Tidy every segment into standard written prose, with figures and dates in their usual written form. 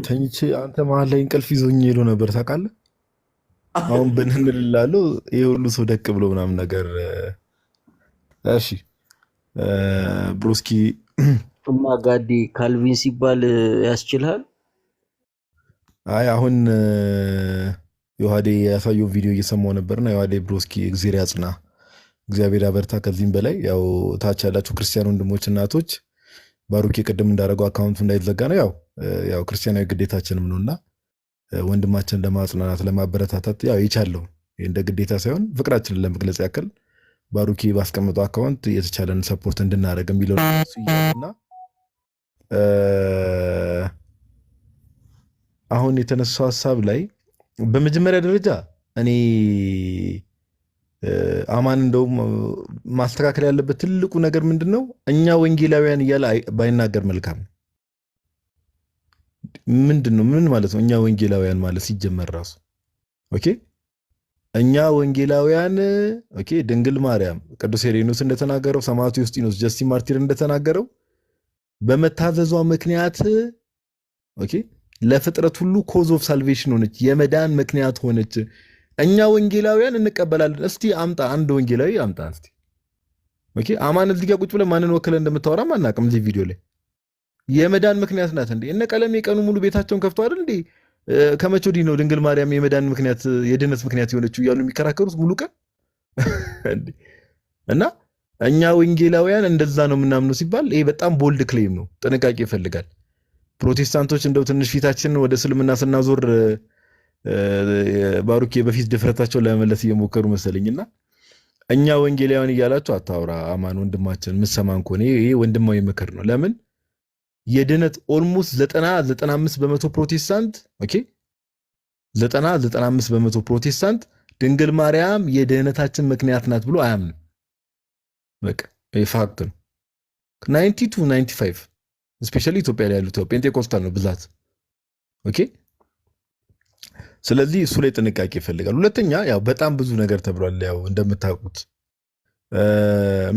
ተኝቼ አንተ መሀል ላይ እንቅልፍ ይዞኝ ሄዶ ነበር ታውቃለህ። አሁን ብንንልላለው ይሄ ሁሉ ሰው ደቅ ብሎ ምናምን ነገር እሺ ብሮስኪ እማ ጋዲ ካልቪን ሲባል ያስችልሃል። አይ አሁን ዮሐዴ ያሳየው ቪዲዮ እየሰማው ነበርና ዮሐዴ ብሮስኪ እግዚአብሔር ያጽና፣ እግዚአብሔር ያበርታ። ከዚህም በላይ ያው ታች ያላችሁ ክርስቲያን ወንድሞች እናቶች ባሩኬ ቅድም እንዳደረገው አካውንቱ እንዳይዘጋ ነው። ያው ክርስቲያናዊ ግዴታችንም ነውና ወንድማችን ለማጽናናት ለማበረታታት ያው የቻለው እንደ ግዴታ ሳይሆን ፍቅራችንን ለመግለጽ ያክል ባሩኬ ባስቀምጠው አካውንት የተቻለን ሰፖርት እንድናደርግ የሚለው እና አሁን የተነሳው ሀሳብ ላይ በመጀመሪያ ደረጃ እኔ አማን እንደውም ማስተካከል ያለበት ትልቁ ነገር ምንድን ነው? እኛ ወንጌላውያን እያለ ባይናገር መልካም። ምንድን ነው? ምን ማለት ነው? እኛ ወንጌላውያን ማለት ሲጀመር ራሱ ኦኬ፣ እኛ ወንጌላውያን ኦኬ፣ ድንግል ማርያም፣ ቅዱስ ሄሬኖስ እንደተናገረው፣ ሰማዕቱ ዩስጢኖስ፣ ጀስቲን ማርቲር እንደተናገረው በመታዘዟ ምክንያት ኦኬ ለፍጥረት ሁሉ ኮዝ ኦፍ ሳልቬሽን ሆነች፣ የመዳን ምክንያት ሆነች። እኛ ወንጌላውያን እንቀበላለን። እስቲ አምጣ፣ አንድ ወንጌላዊ አምጣ እስቲ። ኦኬ አማን እዚህ ጋር ቁጭ ብለን ማንን ወክለን እንደምታወራም አናውቅም። እዚህ ቪዲዮ ላይ የመዳን ምክንያት ናት እንዴ? እነ ቀለም የቀኑ ሙሉ ቤታቸውን ከፍቶ አይደል እንዴ? ከመቼ ወዲህ ነው ድንግል ማርያም የመዳን ምክንያት የድነት ምክንያት የሆነችው እያሉ የሚከራከሩት ሙሉ ቀን? እና እኛ ወንጌላውያን እንደዛ ነው የምናምነው ሲባል ይሄ በጣም ቦልድ ክሌም ነው፣ ጥንቃቄ ይፈልጋል። ፕሮቴስታንቶች እንደው ትንሽ ፊታችንን ወደ እስልምና ስናዞር ባሩኬ በፊት ድፍረታቸውን ለመመለስ እየሞከሩ መሰለኝና እኛ ወንጌላውያን እያላችሁ አታውራ አማን ወንድማችን፣ ምሰማን ከሆነ ይሄ ወንድማዊ ምክር ነው። ለምን የድነት ኦልሞስት 90-95 በመቶ ፕሮቴስታንት ኦኬ 90-95 በመቶ ፕሮቴስታንት ድንግል ማርያም የድህነታችን ምክንያት ናት ብሎ አያምንም። በቃ ይሄ ፋክት ነው። 90-95 ስፔሻሊ ኢትዮጵያ ላይ ያሉት ፔንቴኮስታል ነው ብዛት ኦኬ። ስለዚህ እሱ ላይ ጥንቃቄ ይፈልጋል። ሁለተኛ ያው በጣም ብዙ ነገር ተብሏል። ያው እንደምታውቁት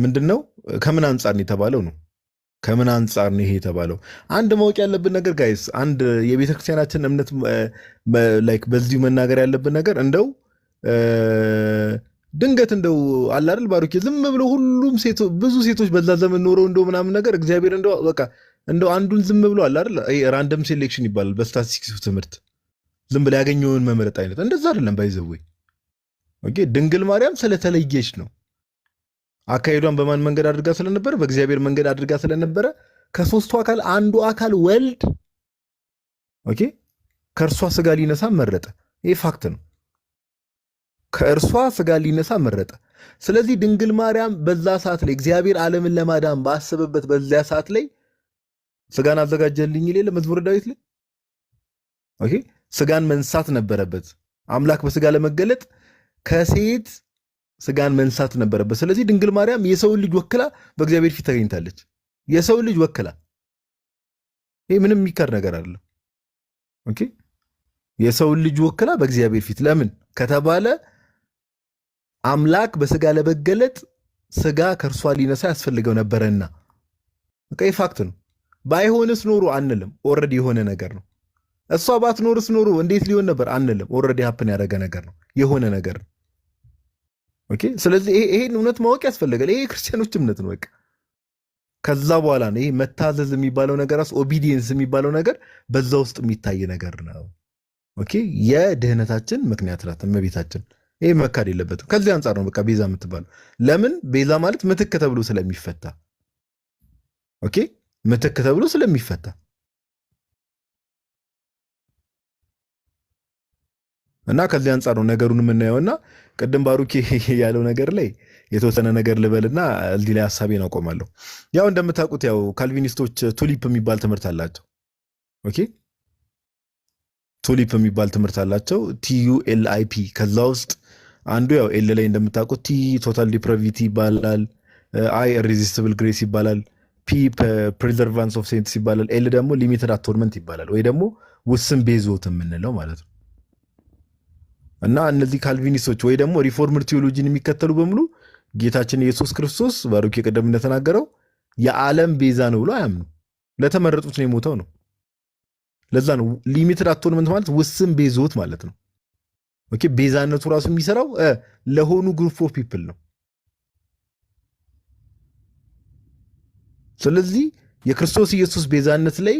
ምንድነው ከምን አንጻር ነው የተባለው ነው ከምን አንጻር ነው ይሄ የተባለው? አንድ ማወቅ ያለብን ነገር ጋይስ፣ አንድ የቤተክርስቲያናችን እምነት ላይክ በዚሁ መናገር ያለብን ነገር እንደው ድንገት እንደው አለ አይደል ባሩኬ ዝም ብሎ ሁሉም ብዙ ሴቶች በዛ ዘመን ኖረው እንደው ምናምን ነገር እግዚአብሔር እንደው በቃ እንደው አንዱን ዝም ብሎ አለ አይደል ራንደም ሴሌክሽን ይባላል በስታቲስቲክስ ትምህርት ዝም ብሎ ያገኘውን መምረጥ አይነት እንደዛ አይደለም። ባይዘወይ ኦኬ ድንግል ማርያም ስለተለየች ነው። አካሄዷን በማን መንገድ አድርጋ ስለነበረ? በእግዚአብሔር መንገድ አድርጋ ስለነበረ ከሶስቱ አካል አንዱ አካል ወልድ ኦኬ ከእርሷ ስጋ ሊነሳ መረጠ። ይሄ ፋክት ነው። ከእርሷ ስጋ ሊነሳ መረጠ። ስለዚህ ድንግል ማርያም በዛ ሰዓት ላይ እግዚአብሔር ዓለምን ለማዳን ባሰበበት በዚያ ሰዓት ላይ ስጋን አዘጋጀልኝ ይላል መዝሙረ ዳዊት ላይ ኦኬ ስጋን መንሳት ነበረበት። አምላክ በስጋ ለመገለጥ ከሴት ስጋን መንሳት ነበረበት። ስለዚህ ድንግል ማርያም የሰውን ልጅ ወክላ በእግዚአብሔር ፊት ተገኝታለች። የሰውን ልጅ ወክላ። ይሄ ምንም የሚካድ ነገር አይደለም። ኦኬ የሰውን ልጅ ወክላ በእግዚአብሔር ፊት ለምን ከተባለ አምላክ በስጋ ለመገለጥ ስጋ ከእርሷ ሊነሳ ያስፈልገው ነበረና በቃ ፋክት ነው። ባይሆንስ ኖሮ አንልም። ኦልሬዲ የሆነ ነገር ነው። እሷ ባትኖርስ ኖሮ እንዴት ሊሆን ነበር አንልም። ኦልሬዲ ሀፕን ያደረገ ነገር ነው፣ የሆነ ነገር ነው። ኦኬ ስለዚህ ይሄን እውነት ማወቅ ያስፈልጋል። ይሄ ክርስቲያኖች እምነት ነው። በቃ ከዛ በኋላ ነው ይሄ መታዘዝ የሚባለው ነገር ኦቢዲየንስ የሚባለው ነገር በዛ ውስጥ የሚታይ ነገር ነው። ኦኬ የድህነታችን ምክንያት ናት እመቤታችን። ይሄ መካድ የለበትም። ከዚህ አንጻር ነው በቃ ቤዛ የምትባለው። ለምን ቤዛ ማለት ምትክ ተብሎ ስለሚፈታ ኦኬ ምትክ ተብሎ ስለሚፈታ እና ከዚህ አንጻር ነው ነገሩን የምናየውና ቅድም ባሩኬ ያለው ነገር ላይ የተወሰነ ነገር ልበልና እዚህ ላይ ሐሳቤን አቆማለሁ። ያው እንደምታውቁት ያው ካልቪኒስቶች ቱሊፕ የሚባል ትምህርት አላቸው። ኦኬ ቱሊፕ የሚባል ትምህርት አላቸው TULIP። ከዛ ውስጥ አንዱ ያው ኤል ላይ እንደምታውቁት ቲ ቶታል ዲፕራቪቲ ይባላል፣ አይ ኢሪዚስቲብል ግሬስ ይባላል፣ ፒ ፕሪዘርቫንስ ኦፍ ሴንትስ ይባላል፣ ኤል ደግሞ ሊሚትድ አቶንመንት ይባላል፣ ወይ ደግሞ ውስን ቤዞት የምንለው ማለት ነው። እና እነዚህ ካልቪኒስቶች ወይ ደግሞ ሪፎርምድ ቴዎሎጂን የሚከተሉ በሙሉ ጌታችን ኢየሱስ ክርስቶስ ባሩኬ ቀደም እንደተናገረው የዓለም ቤዛ ነው ብሎ አያምኑ። ለተመረጡት ነው የሞተው ነው። ለዛ ነው ሊሚትድ አቶንመንት ማለት ውስን ቤዞት ማለት ነው። ኦኬ ቤዛነቱ ራሱ የሚሰራው ለሆኑ ግሩፕ ኦፍ ፒፕል ነው። ስለዚህ የክርስቶስ ኢየሱስ ቤዛነት ላይ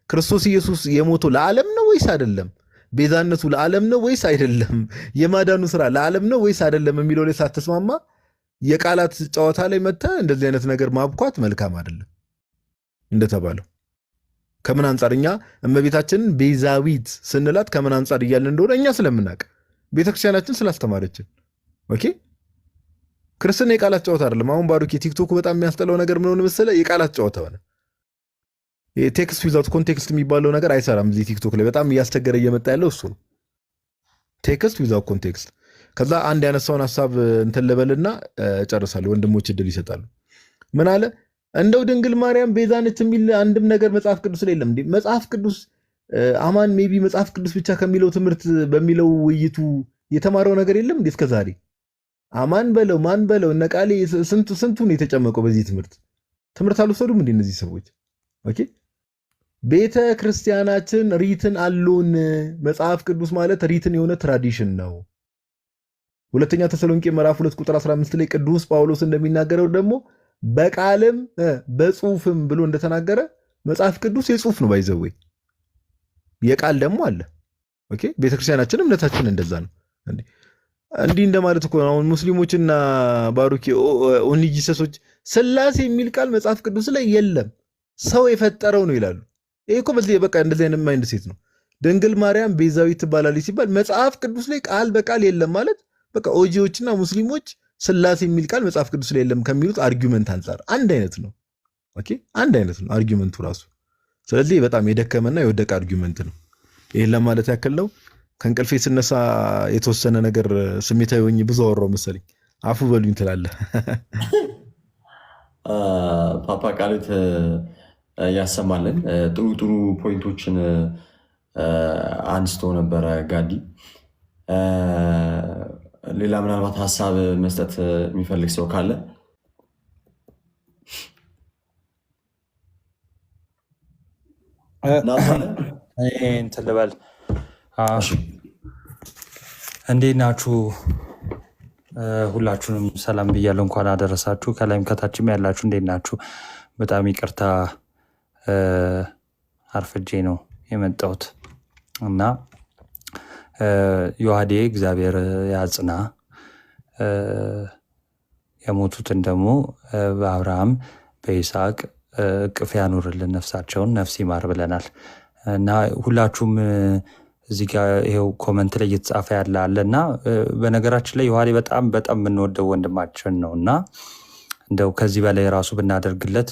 ክርስቶስ ኢየሱስ የሞተው ለዓለም ነው ወይስ አይደለም? ቤዛነቱ ለዓለም ነው ወይስ አይደለም? የማዳኑ ስራ ለዓለም ነው ወይስ አይደለም የሚለው ላይ ሳትስማማ የቃላት ጨዋታ ላይ መጥተህ እንደዚህ አይነት ነገር ማብኳት መልካም አይደለም። እንደተባለው ከምን አንጻር እኛ እመቤታችንን ቤዛዊት ስንላት ከምን አንጻር እያልን እንደሆነ እኛ ስለምናውቅ ቤተክርስቲያናችን ስላስተማረችን። ኦኬ ክርስትና የቃላት ጨዋታ አይደለም። አሁን ባሩክ የቲክቶክ በጣም የሚያስጠላው ነገር ምን ሆነ መሰለህ? የቃላት ጨዋታ ሆነ። ቴክስት ዊዛውት ኮንቴክስት የሚባለው ነገር አይሰራም። እዚህ ቲክቶክ ላይ በጣም እያስቸገረ እየመጣ ያለው እሱ ነው። ቴክስት ዊዛውት ኮንቴክስት። ከዛ አንድ ያነሳውን ሀሳብ እንትን ልበልና ጨርሳለሁ። ወንድሞች እድል ይሰጣሉ። ምን አለ? እንደው ድንግል ማርያም ቤዛ ነች የሚል አንድም ነገር መጽሐፍ ቅዱስ ላይ የለም እንዴ? መጽሐፍ ቅዱስ አማን ሜቢ መጽሐፍ ቅዱስ ብቻ ከሚለው ትምህርት በሚለው ውይይቱ የተማረው ነገር የለም እንዴ? እስከዛሬ አማን በለው ማን በለው እነ ቃሌ ስንቱን የተጨመቀው በዚህ ትምህርት አልወሰዱም እንዴ እነዚህ ሰዎች? ኦኬ ቤተ ክርስቲያናችን ሪትን አሉን። መጽሐፍ ቅዱስ ማለት ሪትን የሆነ ትራዲሽን ነው። ሁለተኛ ተሰሎንቄ ምዕራፍ 2 ቁጥር 15 ላይ ቅዱስ ጳውሎስ እንደሚናገረው ደግሞ በቃልም በጽሁፍም ብሎ እንደተናገረ መጽሐፍ ቅዱስ የጽሁፍ ነው ባይዘው የቃል ደግሞ አለ። ኦኬ ቤተክርስቲያናችን እምነታችን እንደዛ ነው። እንዲህ እንደማለት እኮ አሁን ሙስሊሞችና ባሩኪ ኦንሊ ጂሰሶች ስላሴ የሚል ቃል መጽሐፍ ቅዱስ ላይ የለም፣ ሰው የፈጠረው ነው ይላሉ። ይሄ እኮ በዚህ በቃ እንደዚህ አይነት ማይንድ ሴት ነው። ድንግል ማርያም ቤዛዊት ትባላለች ሲባል መጽሐፍ ቅዱስ ላይ ቃል በቃል የለም ማለት በቃ ኦጂዎችና ሙስሊሞች ስላሴ የሚል ቃል መጽሐፍ ቅዱስ ላይ የለም ከሚሉት አርጊውመንት አንጻር አንድ አይነት ነው። ኦኬ አንድ አይነት ነው አርጊውመንቱ ራሱ። ስለዚህ በጣም የደከመና የወደቀ አርጊውመንት ነው። ይሄን ለማለት ያክል ነው። ከእንቅልፌ ስነሳ የተወሰነ ነገር ስሜታዊ ሆኜ ብዙ አወራሁ መሰለኝ። አፉ በሉኝ ትላለህ። ፓፓ ቃልት ያሰማልን። ጥሩ ጥሩ ፖይንቶችን አንስቶ ነበረ ጋዲ። ሌላ ምናልባት ሀሳብ መስጠት የሚፈልግ ሰው ካለ እንትን ልበል። እንዴት ናችሁ? ሁላችሁንም ሰላም ብያለሁ። እንኳን አደረሳችሁ። ከላይም ከታችም ያላችሁ እንዴት ናችሁ? በጣም ይቅርታ አርፍጄ ነው የመጣሁት እና ዮሐዴ እግዚአብሔር ያጽና፣ የሞቱትን ደግሞ በአብርሃም በይስሐቅ እቅፍ ያኑርልን፣ ነፍሳቸውን ነፍስ ይማር ብለናል እና ሁላችሁም እዚህ ጋር ይኸው ኮመንት ላይ እየተጻፈ ያለ አለ እና በነገራችን ላይ ዮሐዴ በጣም በጣም የምንወደው ወንድማችን ነው እና እንደው ከዚህ በላይ ራሱ ብናደርግለት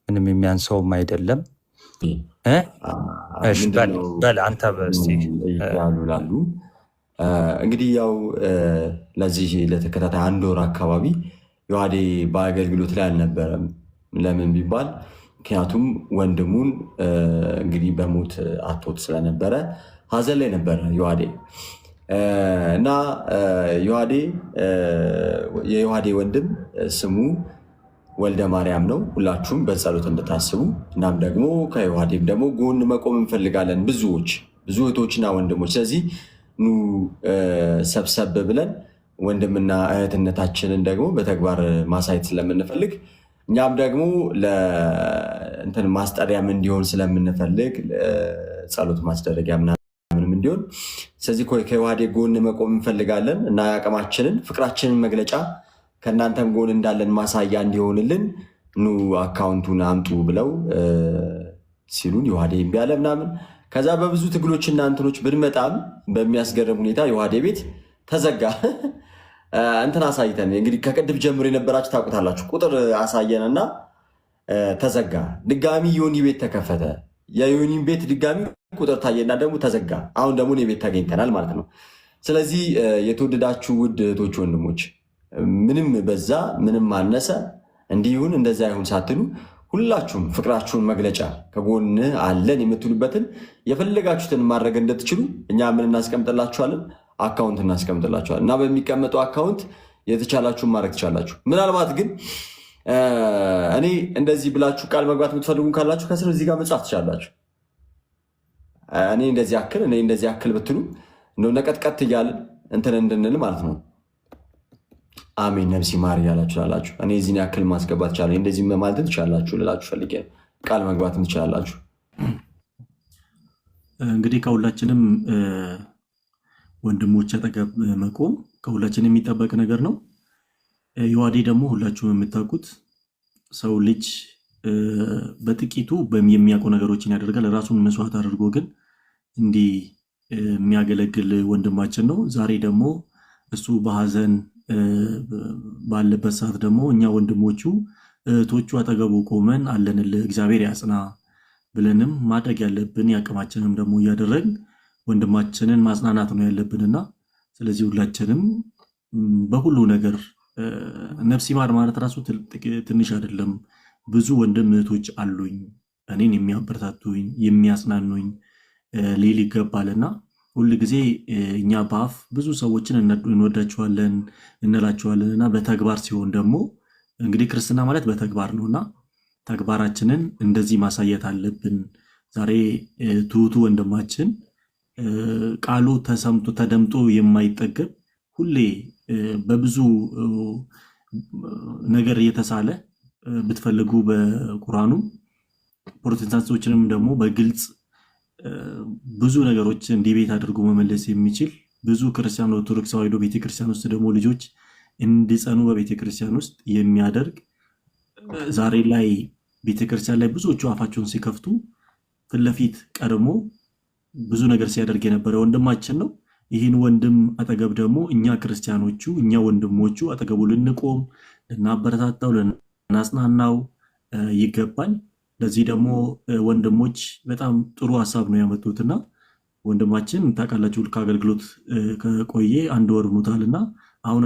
ምንም የሚያንሰውም አይደለም። በል አንተ ላሉ እንግዲህ ያው ለዚህ ለተከታታይ 1 ወር አካባቢ ዮሐዴ በአገልግሎት ላይ አልነበረም። ለምን ቢባል ምክንያቱም ወንድሙን እንግዲህ በሞት አጥቶት ስለነበረ ሀዘን ላይ ነበረ ዮሐዴ እና የዮሐዴ ወንድም ስሙ ወልደ ማርያም ነው። ሁላችሁም በጸሎት እንድታስቡ እናም ደግሞ ከዮሐዴም ደግሞ ጎን መቆም እንፈልጋለን ብዙ እህቶችና ወንድሞች። ስለዚህ ኑ ሰብሰብ ብለን ወንድምና እህትነታችንን ደግሞ በተግባር ማሳየት ስለምንፈልግ እኛም ደግሞ ለእንትን ማስጠሪያም እንዲሆን ስለምንፈልግ ጸሎት ማስደረጊያ ምናምንም እንዲሆን ስለዚህ ከዮሐዴ ጎን መቆም እንፈልጋለን እና የአቅማችንን ፍቅራችንን መግለጫ ከእናንተም ጎን እንዳለን ማሳያ እንዲሆንልን ኑ አካውንቱን አምጡ ብለው ሲሉን ዮሐዴ እምቢ አለ ምናምን። ከዛ በብዙ ትግሎችና እንትኖች ብንመጣም በሚያስገርም ሁኔታ ዮሐዴ ቤት ተዘጋ። እንትን አሳይተን እንግዲህ ከቅድም ጀምሮ የነበራችሁ ታውቁታላችሁ። ቁጥር አሳየንና ተዘጋ። ድጋሚ ዮኒ ቤት ተከፈተ። የዮኒን ቤት ድጋሚ ቁጥር ታየና ደግሞ ተዘጋ። አሁን ደግሞ እኔ ቤት ተገኝተናል ማለት ነው። ስለዚህ የተወደዳችሁ ውድ እህቶች ወንድሞች፣ ምንም በዛ ምንም አነሰ እንዲሁን እንደዛ ይሁን ሳትሉ ሁላችሁም ፍቅራችሁን መግለጫ ከጎን አለን የምትሉበትን የፈለጋችሁትን ማድረግ እንድትችሉ እኛ ምን እናስቀምጥላችኋለን? አካውንት እናስቀምጥላችኋል እና በሚቀመጠው አካውንት የተቻላችሁን ማድረግ ትቻላችሁ። ምናልባት ግን እኔ እንደዚህ ብላችሁ ቃል መግባት የምትፈልጉ ካላችሁ ከስር እዚህ ጋር መጻፍ ትችላላችሁ። እኔ እንደዚህ ያክል ብትሉ እንደው ነቀጥቀጥ እያልን እንትን እንድንል ማለት ነው። አሜን ነፍስ ይማር እያላችሁ ላላችሁ እኔ እዚህን ያክል ማስገባት ይቻላል እንደዚህ ማለት ትችላላችሁ ልላችሁ ፈልጌ ቃል መግባት ትችላላችሁ። እንግዲህ ከሁላችንም ወንድሞች አጠገብ መቆም ከሁላችንም የሚጠበቅ ነገር ነው። ዮሐዴ ደግሞ ሁላችሁም የምታውቁት ሰው ልጅ በጥቂቱ የሚያውቁ ነገሮችን ያደርጋል። ራሱን መስዋዕት አድርጎ ግን እንዲህ የሚያገለግል ወንድማችን ነው። ዛሬ ደግሞ እሱ በሐዘን ባለበት ሰዓት ደግሞ እኛ ወንድሞቹ እህቶቹ አጠገቡ ቆመን አለንልህ እግዚአብሔር ያጽና ብለንም ማድረግ ያለብን ያቅማችንም ደግሞ እያደረግን ወንድማችንን ማጽናናት ነው ያለብንና ስለዚህ ሁላችንም በሁሉ ነገር ነፍስ ይማር ማለት ራሱ ትንሽ አይደለም። ብዙ ወንድም እህቶች አሉኝ እኔን የሚያበረታቱኝ የሚያጽናኑኝ ሊል ይገባልና ሁሉ ጊዜ እኛ በአፍ ብዙ ሰዎችን እንወዳቸዋለን እንላቸዋለንና በተግባር ሲሆን ደግሞ እንግዲህ ክርስትና ማለት በተግባር ነውና ተግባራችንን እንደዚህ ማሳየት አለብን። ዛሬ ትሁቱ ወንድማችን ቃሉ ተሰምቶ ተደምጦ የማይጠገብ ሁሌ በብዙ ነገር እየተሳለ ብትፈልጉ በቁርአኑ ፕሮቴስታንቶችንም ደግሞ በግልጽ ብዙ ነገሮችን ዲቤት አድርጎ መመለስ የሚችል ብዙ ክርስቲያን ኦርቶዶክስ ተዋሕዶ ቤተክርስቲያን ውስጥ ደግሞ ልጆች እንዲጸኑ በቤተክርስቲያን ውስጥ የሚያደርግ ዛሬ ላይ ቤተክርስቲያን ላይ ብዙዎቹ አፋቸውን ሲከፍቱ ፊት ለፊት ቀድሞ ብዙ ነገር ሲያደርግ የነበረ ወንድማችን ነው። ይህን ወንድም አጠገብ ደግሞ እኛ ክርስቲያኖቹ እኛ ወንድሞቹ አጠገቡ ልንቆም ልናበረታታው ልናጽናናው ይገባል። ለዚህ ደግሞ ወንድሞች በጣም ጥሩ ሀሳብ ነው ያመጡትና ወንድማችን ታውቃላችሁ ከአገልግሎት ከቆየ 1 ወር ሆኖታልና አሁን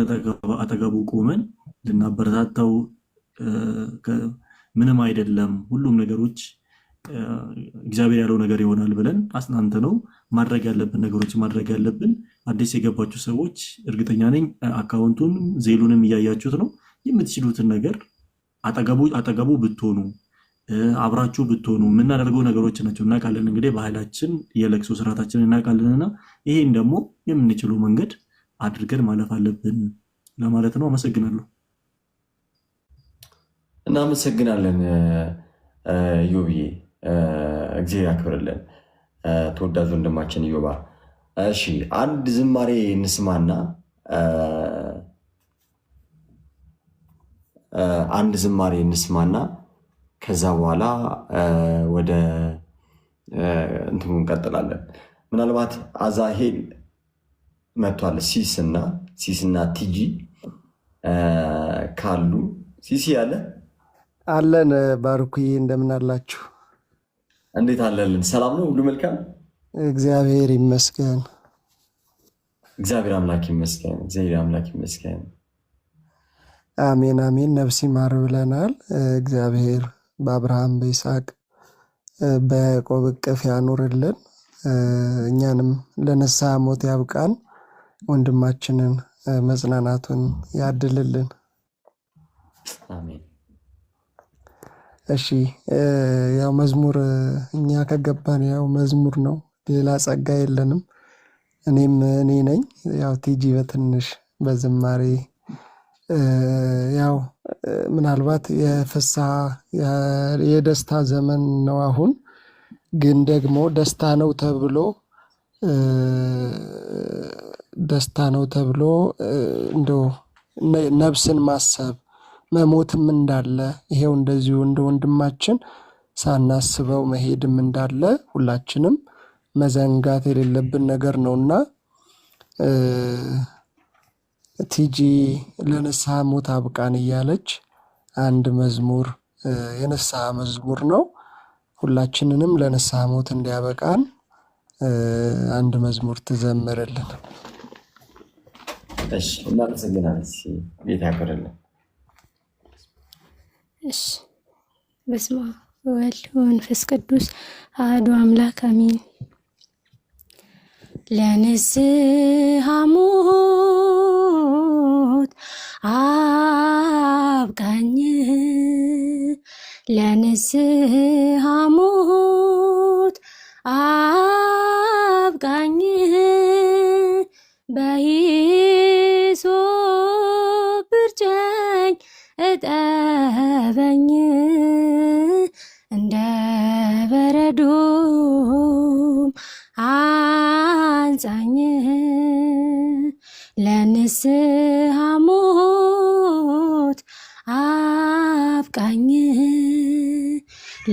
አጠገቡ ቆመን ልናበረታታው ምንም አይደለም ሁሉም ነገሮች እግዚአብሔር ያለው ነገር ይሆናል ብለን አስናንተ ነው ማድረግ ያለብን ነገሮች ማድረግ ያለብን። አዲስ የገባችሁ ሰዎች እርግጠኛ ነኝ አካውንቱን ዜሉንም እያያችሁት ነው። የምትችሉትን ነገር አጠገቡ ብትሆኑ አብራችሁ ብትሆኑ የምናደርገው ነገሮች ናቸው። እናውቃለን እንግዲህ ባህላችን የለቅሶ ስርዓታችን እናውቃለንና ይሄን ደግሞ የምንችለው መንገድ አድርገን ማለፍ አለብን ለማለት ነው። አመሰግናለሁ። እናመሰግናለን ዮብዬ እግዚአብሔር ያክብርልን ተወዳጅ ወንድማችን ዮባ። እሺ አንድ ዝማሬ እንስማና ከዛ በኋላ ወደ እንትኑ እንቀጥላለን። ምናልባት አዛሄል መጥቷል። ሲስና ቲጂ ካሉ ሲሲ ያለ አለን። ባርኩዬ እንደምን አላችሁ? እንዴት አለልን? ሰላም ነው? ሁሉ መልካም? እግዚአብሔር ይመስገን። እግዚአብሔር አምላክ ይመስገን። አሜን አሜን። ነፍስ ይማር ብለናል። እግዚአብሔር በአብርሃም በይስሐቅ በያዕቆብ እቅፍ ያኑርልን። እኛንም ለንስሐ ሞት ያብቃን። ወንድማችንን መጽናናቱን ያድልልን። አሜን። እሺ ያው መዝሙር እኛ ከገባን ያው መዝሙር ነው፣ ሌላ ጸጋ የለንም። እኔ ነኝ ያው ቲጂ በትንሽ በዝማሬ ያው ምናልባት የፍስሐ የደስታ ዘመን ነው። አሁን ግን ደግሞ ደስታ ነው ተብሎ እንደው ነፍስን ማሰብ መሞትም እንዳለ ይሄው እንደዚሁ እንደ ወንድማችን ሳናስበው መሄድም እንዳለ ሁላችንም መዘንጋት የሌለብን ነገር ነውና ቲጂ ለንስሐ ሞት አብቃን እያለች አንድ መዝሙር የንስሐ መዝሙር ነው። ሁላችንንም ለንስሐ ሞት እንዲያበቃን አንድ መዝሙር ትዘምርልን። እሺ እናመሰግናለን። ጌታ ያክብርልን። እሺ በስመ አብ ወወልድ ወመንፈስ ቅዱስ አሐዱ አምላክ አሜን። ለንስሐ ሞት አብቃኝ፣ ለንስሐ ሞት አብቃኝ በሂሶጵ እርጨኝ እጠበኝ እንደ በረዶም አንጻኝ ለንስሐ ሞት አብቃኝ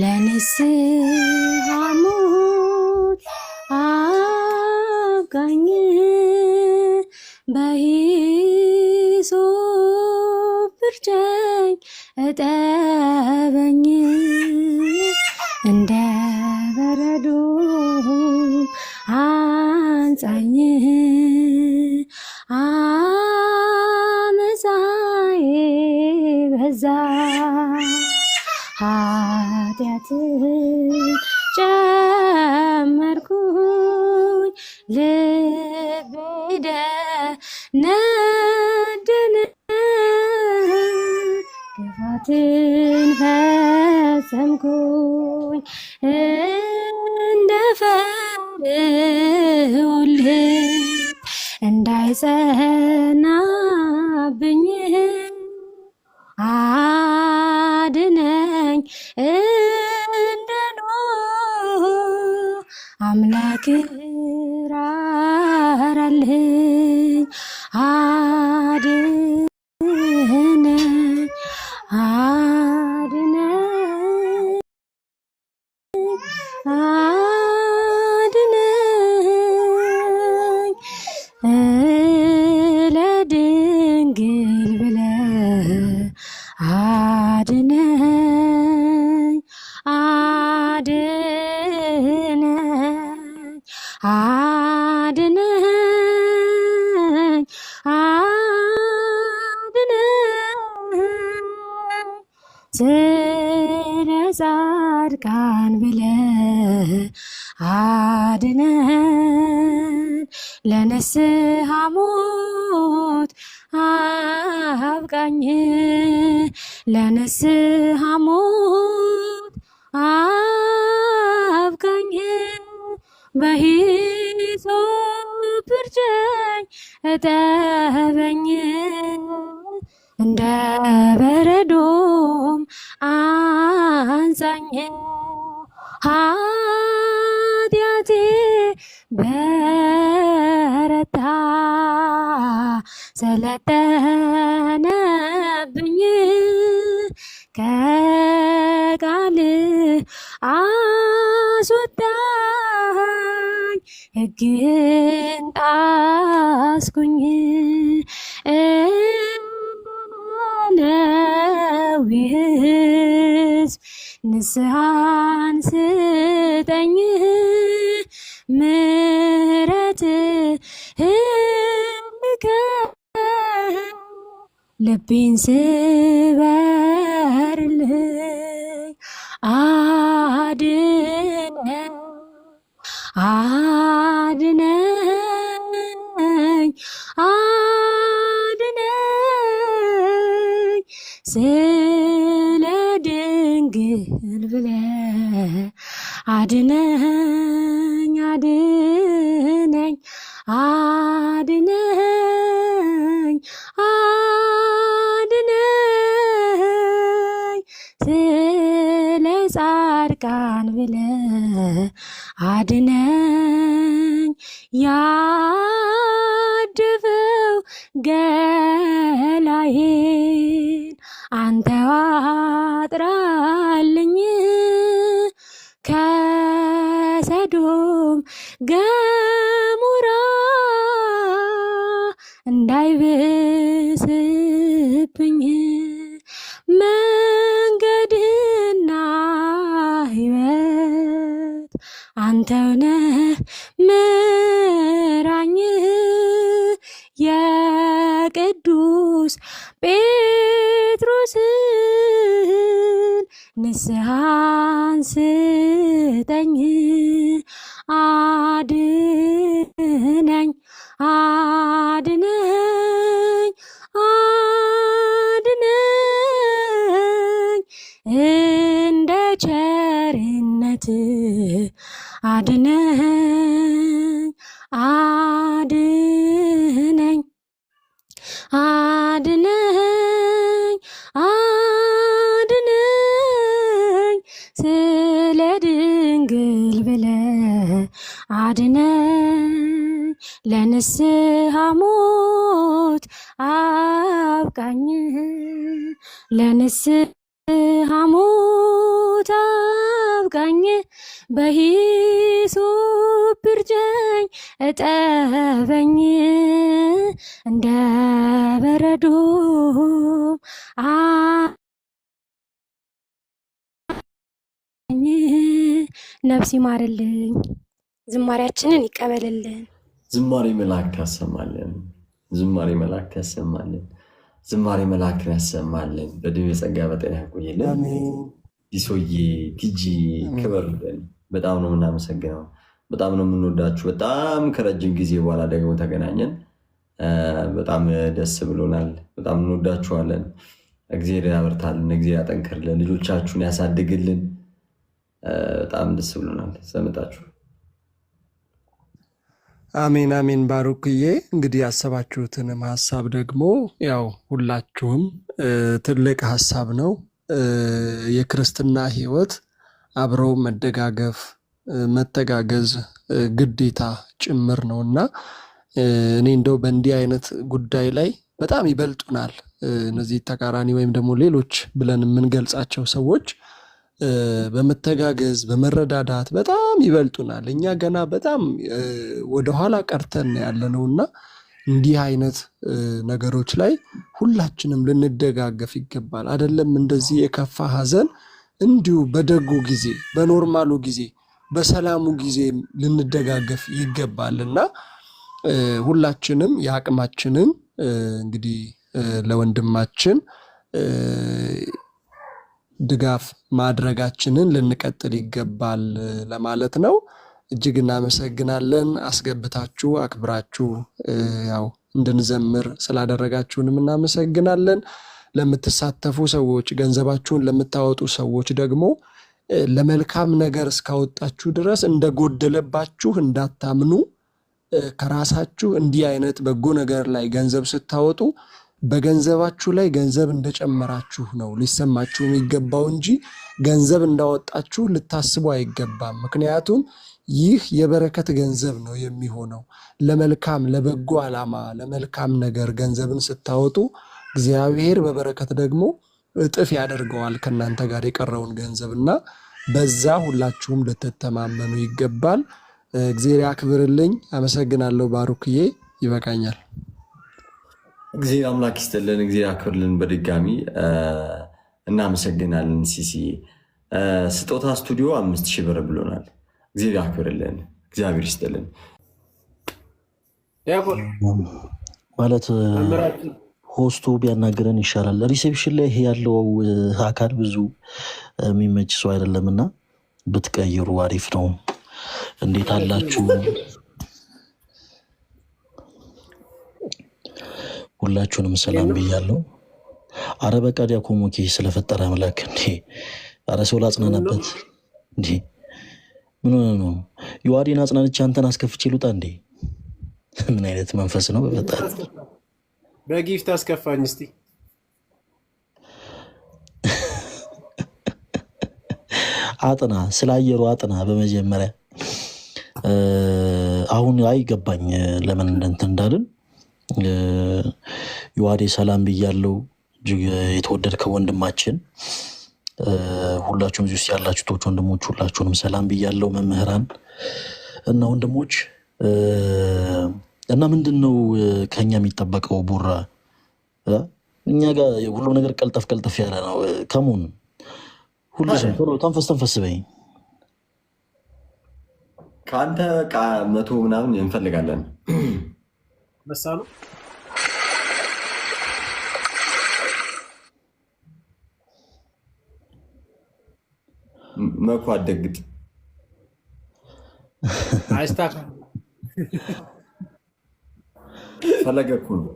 ለንስሐ ሞት አብቃኝ በሂሶጵ እርጨኝ እጠበኝ እንደ በረዶ አንጻኝ አመፃዬ በዛ ኃጢአትን ጨመርኩኝ ልቤ ደነደነ ክፋትን ፈጸምኩኝ እንደ ፈርዖን ልብ እንዳይጸናብኝ አድነኝ እንደ ኖህ አምላክ ራራልኝ አድነኝ አድነኝ አድነኝ ለድንግል ብለህ አድነኝ አድነኝ አድነኝ አድነኝ ስለ ጻድቃን ብለህ አድነን ለንስሐ ሞት አብቃኝ ለንስሐ ሞት አብቃኝ በሂሶጵ እርጨኝ እጠበኝ እንደ በረዶም አንጻኝ ኃጢአቴ በረታ ሰለጠነብኝ ከቃል አስወጣኝ ሕግን ጣስኩኝ ለዊ ሕዝብ ንስሐን ስጠኝ ምሕረትህን ልከህ ልቤን ስበርልኝ አድነኝ አድነኝ አድነኝ ስለ ድንግል ብለህ አድነኝ አድነኝ አድነኝ አድነኝ ስለ ጻድቃን ብለህ አድነኝ ያደፈው ገላዬን አንተው አጥራልኝ ከሰዶም ገሞራ እንዳይብስብኝ መንገድና ሕይወት አንተው ነህ ምራኝ የቅዱስ ጴጥሮስን ንስሐን ስጠኝ አድነኝ አድነኝ አድነኝ እንደ ቸርነት አድነኝ አድነኝ አድነኝ አድነኝ ስለ ድንግል ብለህ አድነኝ ለንስሐ ሞት አብቃኝ ለንስሐ ሞት አብቃኝ በሂሶጵ እርጨኝ እጠበኝ እንደ በረዶ ነፍስ ይማርልኝ ዝማሬያችንን ይቀበልልን። ዝማሬ መላእክት ያሰማልን። ዝማሬ መላእክት ያሰማልን። ዝማሬ መላእክትን ያሰማልን። በዕድሜ ጸጋ በጤና ያቆይልን። ዲሶዬ ቲጂ ክበሩልን። በጣም ነው የምናመሰግነው። በጣም ነው የምንወዳችሁ። በጣም ከረጅም ጊዜ በኋላ ደግሞ ተገናኘን። በጣም ደስ ብሎናል። በጣም እንወዳችኋለን። እግዚአብሔር ያበርታልን። እግዚአብሔር ያጠንክርልን። ልጆቻችሁን ያሳድግልን። በጣም ደስ ብሎናል ስለመጣችሁ። አሜን አሜን። ባሩክዬ እንግዲህ ያሰባችሁትንም ሀሳብ ደግሞ ያው ሁላችሁም ትልቅ ሀሳብ ነው። የክርስትና ሕይወት አብረው መደጋገፍ መተጋገዝ ግዴታ ጭምር ነውና እኔ እንደው በእንዲህ አይነት ጉዳይ ላይ በጣም ይበልጡናል እነዚህ ተቃራኒ ወይም ደግሞ ሌሎች ብለን የምንገልጻቸው ሰዎች በመተጋገዝ በመረዳዳት በጣም ይበልጡናል። እኛ ገና በጣም ወደኋላ ቀርተን ያለነውና እንዲህ አይነት ነገሮች ላይ ሁላችንም ልንደጋገፍ ይገባል። አይደለም እንደዚህ የከፋ ሐዘን እንዲሁ በደጉ ጊዜ በኖርማሉ ጊዜ በሰላሙ ጊዜ ልንደጋገፍ ይገባልና ሁላችንም የአቅማችንን እንግዲህ ለወንድማችን ድጋፍ ማድረጋችንን ልንቀጥል ይገባል ለማለት ነው። እጅግ እናመሰግናለን። አስገብታችሁ አክብራችሁ ያው እንድንዘምር ስላደረጋችሁንም እናመሰግናለን። ለምትሳተፉ ሰዎች፣ ገንዘባችሁን ለምታወጡ ሰዎች ደግሞ ለመልካም ነገር እስካወጣችሁ ድረስ እንደጎደለባችሁ እንዳታምኑ። ከራሳችሁ እንዲህ አይነት በጎ ነገር ላይ ገንዘብ ስታወጡ በገንዘባችሁ ላይ ገንዘብ እንደጨመራችሁ ነው ሊሰማችሁ የሚገባው እንጂ ገንዘብ እንዳወጣችሁ ልታስቡ አይገባም። ምክንያቱም ይህ የበረከት ገንዘብ ነው የሚሆነው። ለመልካም ለበጎ ዓላማ ለመልካም ነገር ገንዘብን ስታወጡ እግዚአብሔር በበረከት ደግሞ እጥፍ ያደርገዋል ከእናንተ ጋር የቀረውን ገንዘብና በዛ ሁላችሁም ልትተማመኑ ይገባል። እግዚአብሔር ያክብርልኝ። አመሰግናለሁ ባሩክዬ። ይበቃኛል። እግዚአብሔር አምላክ ይስጥልን። እግዚአብሔር ያክብርልን። በድጋሚ እናመሰግናለን። ሲሲ ስጦታ ስቱዲዮ 5000 ብር ብሎናል። እግዚአብሔር ያክብርልን። እግዚአብሔር ይስጥልን። ማለት ሆስቱ ቢያናገረን ይሻላል። ሪሴፕሽን ላይ ያለው አካል ብዙ የሚመች ሰው አይደለም እና ብትቀይሩ አሪፍ ነው። እንዴት አላችሁ? ሁላችሁንም ሰላም ብያለሁ። አረ በቃ ዲያኮሞኬ ስለፈጠረ አምላክ እንዴ! አረ ሰው ላጽናናበት እንዴ! ምን ሆነ ነው? ዮሐዴን አጽናንቼ አንተን አስከፍቼ ልውጣ እንዴ? ምን አይነት መንፈስ ነው? በፈጠረ በጊፍት አስከፋኝ እስቲ። አጥና ስላየሩ አጥና። በመጀመሪያ አሁን አይገባኝ ለምን እንትን እንዳልን ዮሐዴ ሰላም ብያለው። እጅግ የተወደድከው ወንድማችን ሁላችሁም እዚህ ውስጥ ያላችሁ ቶች ወንድሞች ሁላችሁንም ሰላም ብያለው። መምህራን እና ወንድሞች እና ምንድነው ከኛ የሚጠበቀው? ቡራ እኛ ጋር ሁሉ ነገር ቀልጠፍ ቀልጠፍ ያለ ነው። ከሙን ሁሉ ቶሎ ተንፈስ በይ። ከአንተ በቃ 100 ምናምን እንፈልጋለን። መሳሉ መኩ አደግጥ አይስታካ ፈለገ እኮ ነው።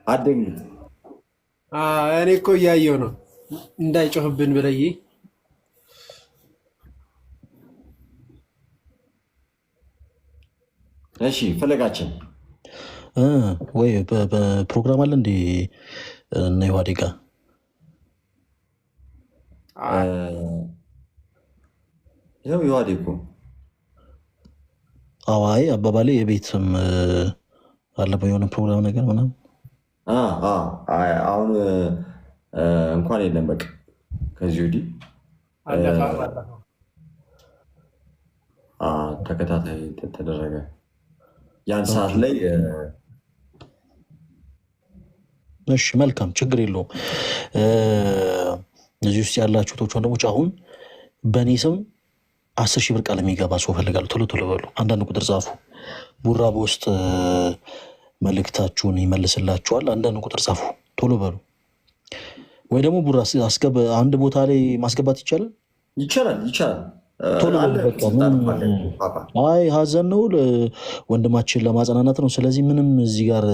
አደግጥ እኔ እኮ እያየው ነው እንዳይጮህብን ብለይ እሺ ፈለጋችን ወይ በፕሮግራም አለ እንዴ እነ ዮሐዴ ጋር? ይኸው ዮሐዴ እኮ አዋይ አባባሌ የቤትም አለ የሆነ ፕሮግራም ነገር ምናምን አሁን እንኳን የለም። በቃ ከዚህ ወዲህ ተከታታይ ተደረገ ያን ሰዓት ላይ። እሺ መልካም ችግር የለውም። እዚህ ውስጥ ያላችሁ ቶች ወንድሞች አሁን በእኔ ስም 10 ሺህ ብር ቃል የሚገባ ሰው ፈልጋለሁ። ቶሎ ቶሎ በሉ። አንዳንድ ቁጥር ጻፉ። ቡራ በውስጥ መልእክታችሁን ይመልስላችኋል። አንዳንድ ቁጥር ጻፉ። ቶሎ በሉ። ወይ ደግሞ ቡራ አንድ ቦታ ላይ ማስገባት ይቻላል። ቶሎ አይ ሀዘን ነው ወንድማችን ለማጽናናት ነው። ስለዚህ ምንም እዚህ ጋር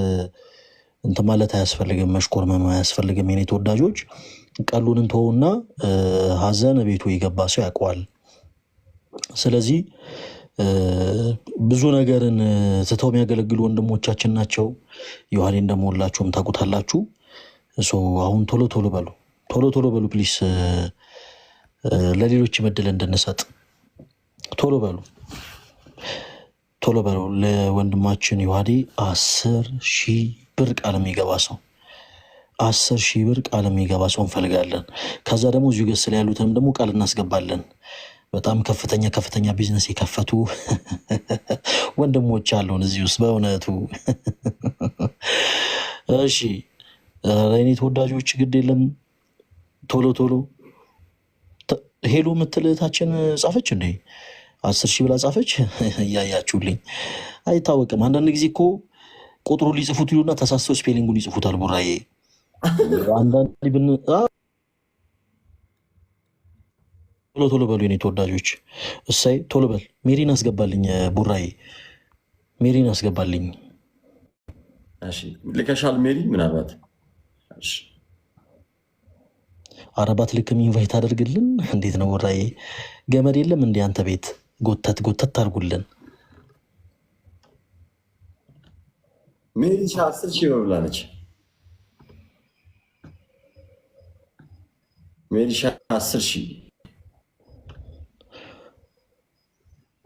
እንትን ማለት አያስፈልግም፣ መሽኮርመም አያስፈልግም። የኔ ተወዳጆች ቀሉን እንተውና ሀዘን ቤቱ የገባ ሰው ያውቀዋል። ስለዚህ ብዙ ነገርን ትተው የሚያገለግሉ ወንድሞቻችን ናቸው። ዮሐዴን ደግሞ ሁላችሁም ታውቁታላችሁ። አሁን ቶሎ ቶሎ በሉ፣ ቶሎ ቶሎ በሉ ፕሊስ፣ ለሌሎች እድል እንድንሰጥ ቶሎ በሉ፣ ቶሎ በሉ። ለወንድማችን ዮሐዴ 10 ሺህ ብር ቃል የሚገባ ሰው 10 ሺህ ብር ቃል የሚገባ ሰው እንፈልጋለን። ከዛ ደግሞ እዚሁ ገስ ላይ ያሉትንም ደግሞ ቃል እናስገባለን። በጣም ከፍተኛ ቢዝነስ የከፈቱ ወንድሞች አሉን እዚህ ውስጥ በእውነቱ። እሺ እኔ ተወዳጆች ግድ የለም ቶሎ ቶሎ። ሄሎ የምትል እህታችን ጻፈች እንዴ? 10 ሺህ ብላ ጻፈች። እያያችሁልኝ አይታወቅም። አንዳንድ ጊዜ እኮ ቁጥሩን ሊጽፉት ይሉና ተሳስተው ስፔሊንጉን ይጽፉታል። ቡራዬ አንዳንድ ቶሎ በሉ የኔ ተወዳጆች። እሳይ ቶሎ በል። ሜሪን አስገባልኝ ቡራዬ፣ ሜሪን አስገባልኝ። ልከሻል ሜሪ? ምናልባት አረባት ልክም ኢንቫይት አደርግልን። እንዴት ነው ቡራዬ? ገመድ የለም እንዲ አንተ ቤት? ጎተት ታርጉልን። ሜሪ 10 ሺህ ብር ብላለች። ሜሪ 10 ሺህ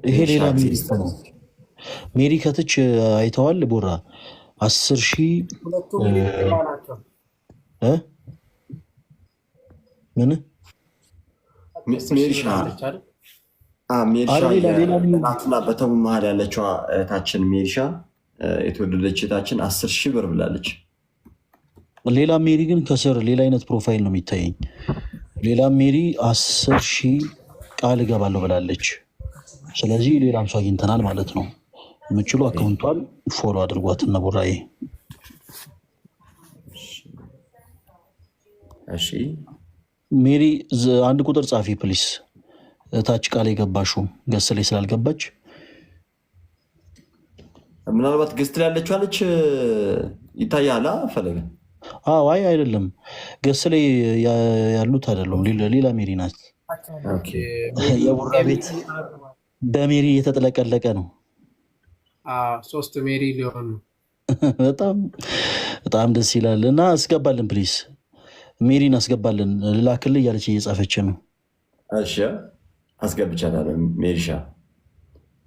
ይሄ ሌላ ሜሪ ነው። ሜሪ ከትች አይተዋል ቡራ 10 ሺህ ምን ሜሪሻናትና በተሙ መሀል ያለችዋ እህታችን ሜሪሻ የተወደደች እህታችን 10 ሺህ ብር ብላለች። ሌላ ሜሪ ግን ከስር ሌላ አይነት ፕሮፋይል ነው የሚታየኝ። ሌላ ሜሪ 10 ሺህ ቃል እገባለሁ ብላለች። ስለዚህ ሌላም ሰው አግኝተናል ማለት ነው። የምችሉ አካውንቷን ፎሎ አድርጓት እነ ቡራዬ። እሺ ሜሪ አንድ ቁጥር ጻፊ ፕሊስ። እታች ቃል የገባሽው ገስ ላይ ስላልገባች ምናልባት ገስት ላይ ያለችው አለች ይታያላ ፈለገ። አይ አይደለም፣ ገስ ላይ ያሉት አይደለም፣ ሌላ ሜሪ ናት። የቡራ ቤት በሜሪ የተጥለቀለቀ ነው። 3 ሜሪ ሊሆን ነው። በጣም ደስ ይላል። እና አስገባልን ፕሊስ፣ ሜሪን አስገባልን። ልላክልህ እያለች እየጻፈች ነው። እሺ አስገብቻታለሁ። ሜሪሻ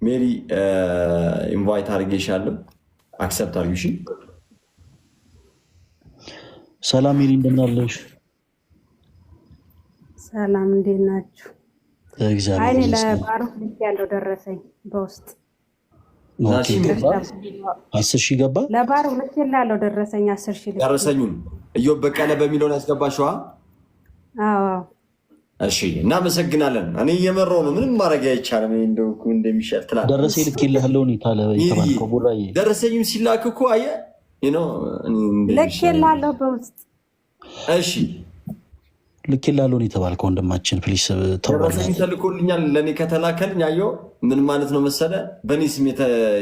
ሜሪ ኢንቫይት አድርጌሻለሁ፣ አክሰፕት አድርጊ። ሰላም ሜሪ፣ እንደምን አለሽ? ሰላም እንዴት ናችሁ? አይኔ ለባሩክ ልክ ያለው ደረሰኝ በውስጥ 10 ሺህ ገባ። ለባሩክ ልክ ያለው ደረሰኝ 10 ሺህ ደረሰኙን እዮብ በቀለ በሚለውን ያስገባሽዋ? አዎ እሺ እናመሰግናለን። እኔ እየመራው ነው፣ ምንም ማድረግ አይቻልም። እንደው እንደሚሻል ትላለህ። ደረሰኝ ልክ ይልሃለው ነው የተባልከው ቡራዬ። ደረሰኙም ሲላክ እኮ አየህ ልክ ያለው በውስጥ። እሺ ልክ ይላለው ነው የተባልከው ወንድማችን። ፕሊስ ደረሰኝ ተልኮልኛል። ለእኔ ከተላከልኝ አየው ምን ማለት ነው መሰለ፣ በእኔ ስም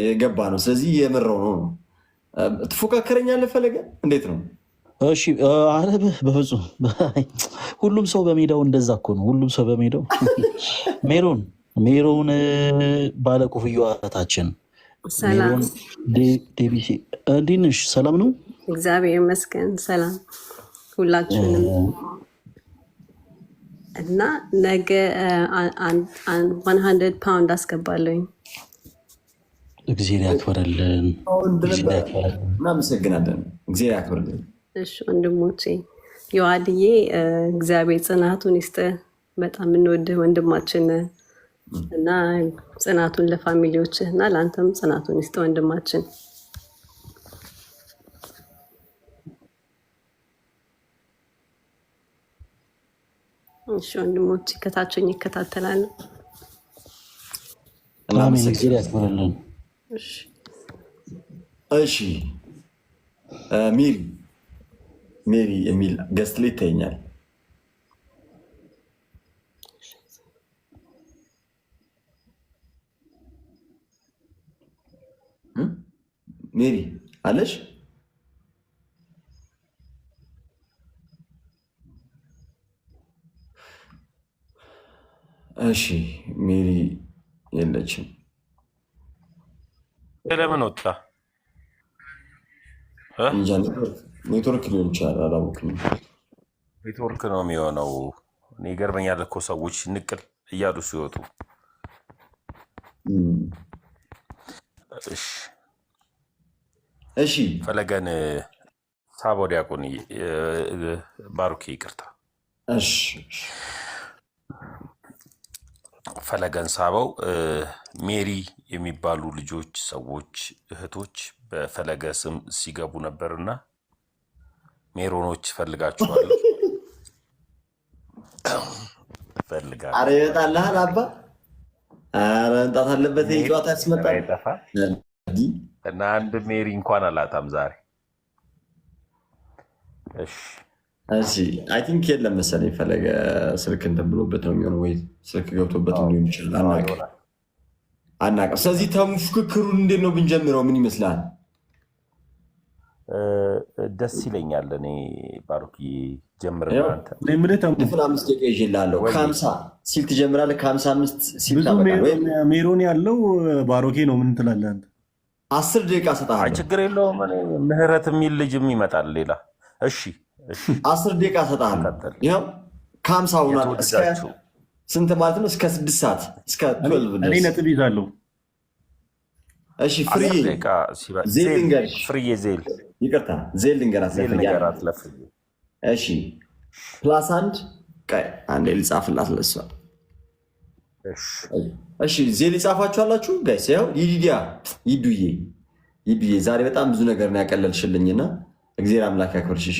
የገባ ነው። ስለዚህ እየመራው ነው። ትፎካከረኛለህ ፈለገ? እንዴት ነው? እሺ ኧረ በፍጹም ሁሉም ሰው በሜዳው እንደዛ እኮ ነው። ሁሉም ሰው በሜዳው ሜሮን ባለ ኮፍያዋ እህታችን ሰላም ዴቢሲ እንዴት ነሽ? ሰላም ነው? እግዚአብሔር ይመስገን። ሰላም ሁላችሁንም እና ነገ 100 ፓውንድ አስገባለሁኝ። እግዚአብሔር ያክብርልን። እናመሰግናለን። እግዚአብሔር ያክብርልን። እሺ ወንድሞቼ፣ ዮሐድዬ እግዚአብሔር ጽናቱን ይስጥ። በጣም የምንወድህ ወንድማችን እና ጽናቱን ለፋሚሊዎችህ እና ለአንተም ጽናቱን ይስጥ ወንድማችን። እሺ ወንድሞቼ፣ ከታችኝ ይከታተላሉ። አሜን። እግዚአብሔር ያክብርልን። እሺ ሜሪ የሚል ገስት ላይ ይታየኛል። ሜሪ አለሽ? እሺ ሜሪ የለችም። ለምን ወጣ? ኔትወርክ ሊሆን ይችላል፣ አላወቅም። ኔትወርክ ነው የሚሆነው። እኔ ይገርመኛል እኮ ሰዎች ንቅል እያሉ ሲወጡ። እሺ ፈለገን ሳቦ ዲያቆን ባሩኬ ይቅርታ። እሺ ፈለገን ሳበው ሜሪ የሚባሉ ልጆች ሰዎች እህቶች በፈለገ ስም ሲገቡ ነበርና ሜሮኖች ፈልጋችኋል። ፈልጋለሁ። አረ ይወጣልሃል አባ። አረ እንጣት አለበት ጨዋታ ያስመጣል እና አንድ ሜሪ እንኳን አላጣም ዛሬ። እሺ አይ ቲንክ የለም መሰለኝ ፈለገ ስልክ እንትን ብሎበት ነው የሚሆነው፣ ወይ ስልክ ገብቶበት ሊሆን ይችላል። አናውቅም። ስለዚህ ተሙ ፉክክሩን እንዴት ነው ብንጀምረው? ምን ይመስላል? ደስ ይለኛል። እኔ ባሩኪ ጀምር። ድፍን 5 ደቂቃ ይዤልሃለሁ። ከ50 ሲል ትጀምራለህ። ከ55 ሲል ሜሮን ያለው ባሮኬ ነው። ምን ትላለህ አንተ? 10 ደቂቃ እሰጥሃለሁ። ችግር የለውም። ምህረት የሚል ልጅም ይመጣል ሌላ። እሺ 10 ደቂቃ እሰጥሃለሁ። ይኸው ከ50 ሆኗል። እስከ ስንት ማለት ነው? እስከ 6 ሰዓት እስከ 12 እኔ ነጥብ ይዛለሁ። እሺ ፍርዬ ዜል ልንገርሽ። ፍርዬ ዜል ይቅርታ ዜል ልንገራት ለፍርዬ። እሺ +1 አንዴ ልጻፍላት ለሷ። እሺ ዜል ይጻፋችኋላችሁ ጋይስ። ያው ይዱዬ ዛሬ በጣም ብዙ ነገር ነው ያቀለልሽልኝና እግዚአብሔር አምላክ ያክብርሽ። እሺ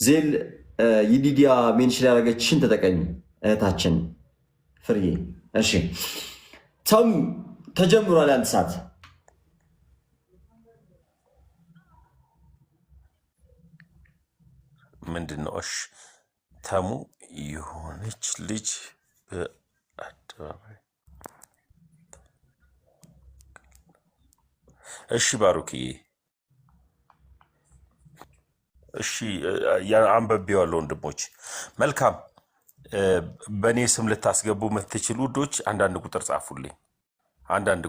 ዜል ይዲዲያ ሜንሽን ያደረገችሽን ተጠቀሚ እህታችን ፍርዬ። እሺ ተሙ ተጀምሯል። 1 ሰዓት ምንድን ነው? እሺ ተሙ የሆነች ልጅ በአደባባይ። እሺ ባሩክዬ፣ እሺ አንብቤዋለሁ ወንድሞች። መልካም። በእኔ ስም ልታስገቡ የምትችሉ ውዶች አንዳንድ ቁጥር ጻፉልኝ። አንዳንድ